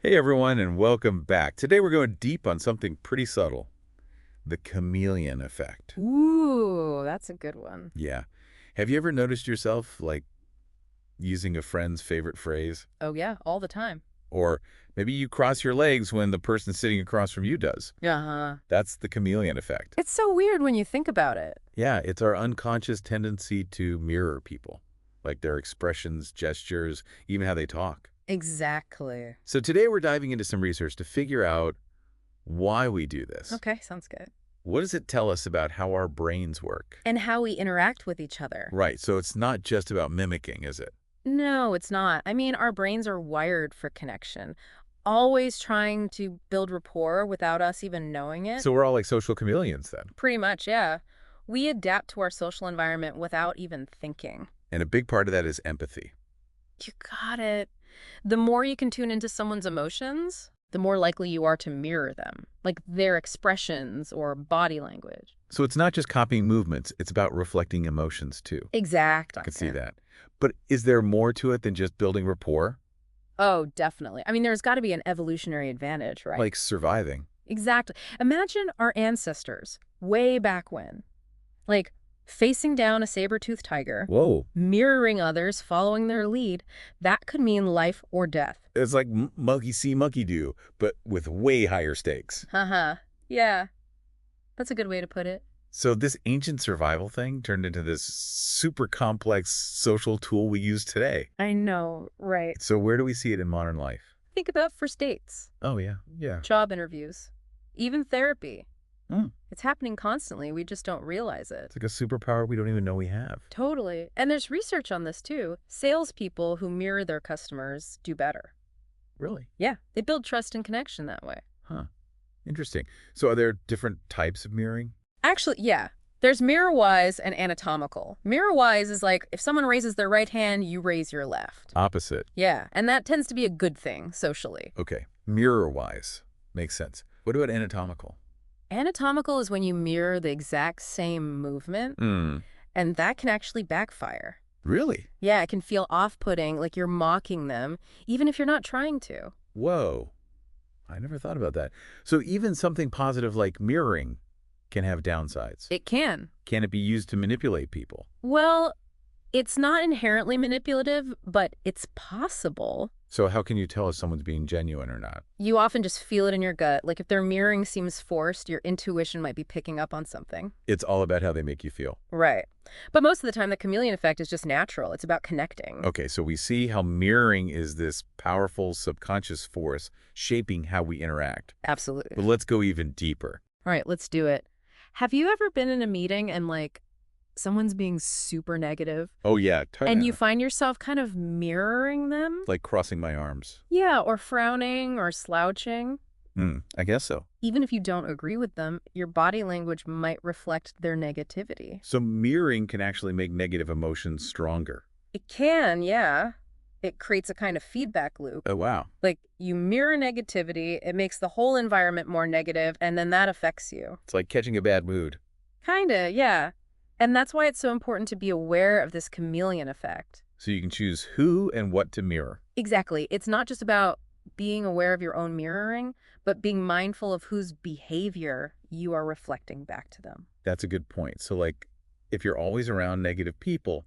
Hey everyone, and welcome back. Today we're going deep on something pretty subtle, the chameleon effect. Ooh, that's a good one. Yeah. Have you ever noticed yourself, using a friend's favorite phrase? Oh, yeah, all the time. Or maybe you cross your legs when the person sitting across from you does. Uh-huh. That's the chameleon effect. It's so weird when you think about it. Yeah, it's our unconscious tendency to mirror people, like their expressions, gestures, even how they talk. Exactly. So today we're diving into some research to figure out why we do this. Okay, sounds good. What does it tell us about how our brains work? And how we interact with each other. Right, so it's not just about mimicking, is it? No, it's not. I mean, our brains are wired for connection, always trying to build rapport without us even knowing it. So we're all like social chameleons then. Pretty much, yeah. We adapt to our social environment without even thinking. And a big part of that is empathy. You got it. The more you can tune into someone's emotions, the more likely you are to mirror them, like their expressions or body language. So it's not just copying movements, it's about reflecting emotions too. Exactly. I can see that. But is there more to it than just building rapport? Oh, definitely. I mean, there's got to be an evolutionary advantage, right? Like surviving. Exactly. Imagine our ancestors way back when, like facing down a saber-toothed tiger, Whoa. mirroring others, following their lead. That could mean life or death. It's like monkey see, monkey do, but with way higher stakes. Haha. Yeah, that's a good way to put it. So this ancient survival thing turned into this super complex social tool we use today. I know, right. So where do we see it in modern life? Think about first dates, Oh, yeah. Yeah. job interviews, even therapy. Mm. It's happening constantly. We just don't realize it. It's like a superpower we don't even know we have. Totally. And there's research on this too. Salespeople who mirror their customers do better. Really? Yeah, they build trust and connection that way. Huh. Interesting. So are there different types of mirroring? Actually, yeah. There's mirror-wise and anatomical. Mirror-wise is like if someone raises their right hand, you raise your left. Opposite. Yeah, and that tends to be a good thing socially. Okay. Mirror-wise. Makes sense. What about anatomical? Anatomical is when you mirror the exact same movement, Hmm. and that can actually backfire. Really? Yeah, it can feel off-putting, like you're mocking them, even if you're not trying to. Whoa. I never thought about that. So even something positive like mirroring can have downsides. It can. Can it be used to manipulate people? Well, it's not inherently manipulative, but it's possible. So how can you tell if someone's being genuine or not? You often just feel it in your gut. Like if their mirroring seems forced, your intuition might be picking up on something. It's all about how they make you feel. Right. But most of the time, the chameleon effect is just natural. It's about connecting. Okay, so we see how mirroring is this powerful subconscious force shaping how we interact. Absolutely. But let's go even deeper. All right, let's do it. Have you ever been in a meeting and someone's being super negative Oh, yeah. and you find yourself kind of mirroring them? Like crossing my arms. Yeah, or frowning or slouching. I guess so. Even if you don't agree with them, your body language might reflect their negativity. So mirroring can actually make negative emotions stronger. It can, yeah. It creates a kind of feedback loop. Oh, wow. Like you mirror negativity, it makes the whole environment more negative, and then that affects you. It's like catching a bad mood. Kinda, yeah. And that's why it's so important to be aware of this chameleon effect. So you can choose who and what to mirror. Exactly. It's not just about being aware of your own mirroring, but being mindful of whose behavior you are reflecting back to them. That's a good point. So if you're always around negative people,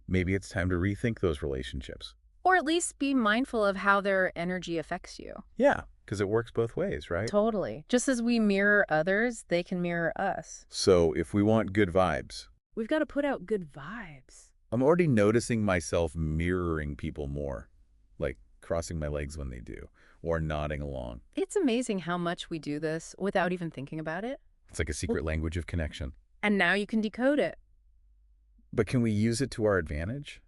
maybe it's time to rethink those relationships. Or at least be mindful of how their energy affects you. Yeah, because it works both ways, right? Totally. Just as we mirror others, they can mirror us. So if we want good vibes, We've got to put out good vibes. I'm already noticing myself mirroring people more, like crossing my legs when they do, or nodding along. It's amazing how much we do this without even thinking about it. It's like a secret language of connection. And now you can decode it. But can we use it to our advantage?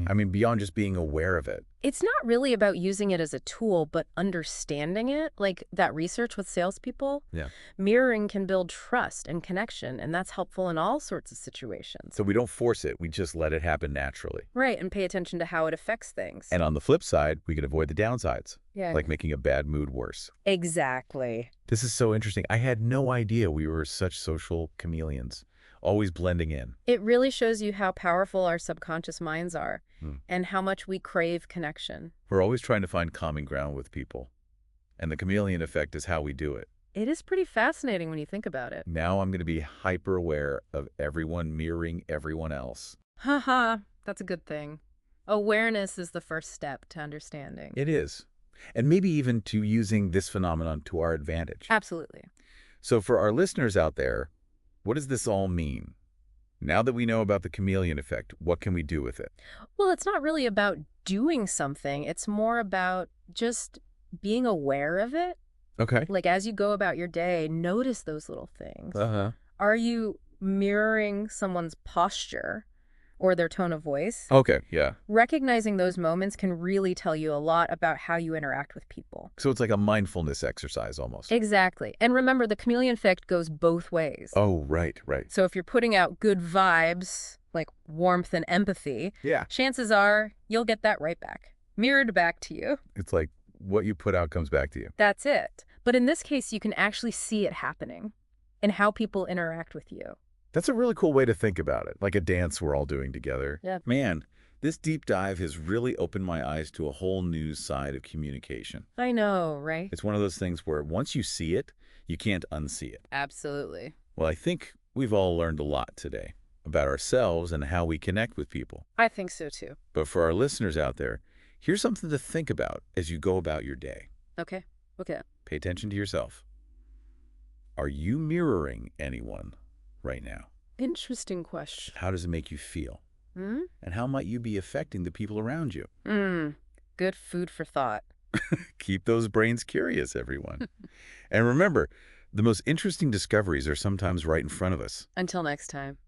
I mean, beyond just being aware of it. It's not really about using it as a tool, but understanding it, like that research with salespeople. Yeah. Mirroring can build trust and connection, and that's helpful in all sorts of situations. So we don't force it, we just let it happen naturally. Right, and pay attention to how it affects things. And on the flip side, we can avoid the downsides, Yeah. like making a bad mood worse. Exactly. This is so interesting. I had no idea we were such social chameleons. always blending in. It really shows you how powerful our subconscious minds are Hmm. and how much we crave connection. We're always trying to find common ground with people. And the chameleon effect is how we do it. It is pretty fascinating when you think about it. Now I'm going to be hyper aware of everyone mirroring everyone else. Haha, that's a good thing. Awareness is the first step to understanding. It is. And maybe even to using this phenomenon to our advantage. Absolutely. So for our listeners out there, what does this all mean? Now that we know about the chameleon effect, what can we do with it? Well, it's not really about doing something. It's more about just being aware of it. Okay. Like as you go about your day, notice those little things. Uh-huh. Are you mirroring someone's posture or their tone of voice? Okay, yeah. Recognizing those moments can really tell you a lot about how you interact with people. So it's like a mindfulness exercise almost. Exactly. And remember, the chameleon effect goes both ways. Oh, right, right. So if you're putting out good vibes, like warmth and empathy, Yeah. chances are you'll get that right back, mirrored back to you. It's like what you put out comes back to you. That's it. But in this case, you can actually see it happening in how people interact with you. That's a really cool way to think about it, like a dance we're all doing together. Yeah. Man, this deep dive has really opened my eyes to a whole new side of communication. I know, right? It's one of those things where once you see it, you can't unsee it. Absolutely. Well, I think we've all learned a lot today about ourselves and how we connect with people. I think so too. But for our listeners out there, here's something to think about as you go about your day. Okay. Okay. Pay attention to yourself. Are you mirroring anyone right now? Interesting question. How does it make you feel? Hmm? And how might you be affecting the people around you? Good food for thought. Keep those brains curious, everyone. And remember, the most interesting discoveries are sometimes right in front of us. Until next time.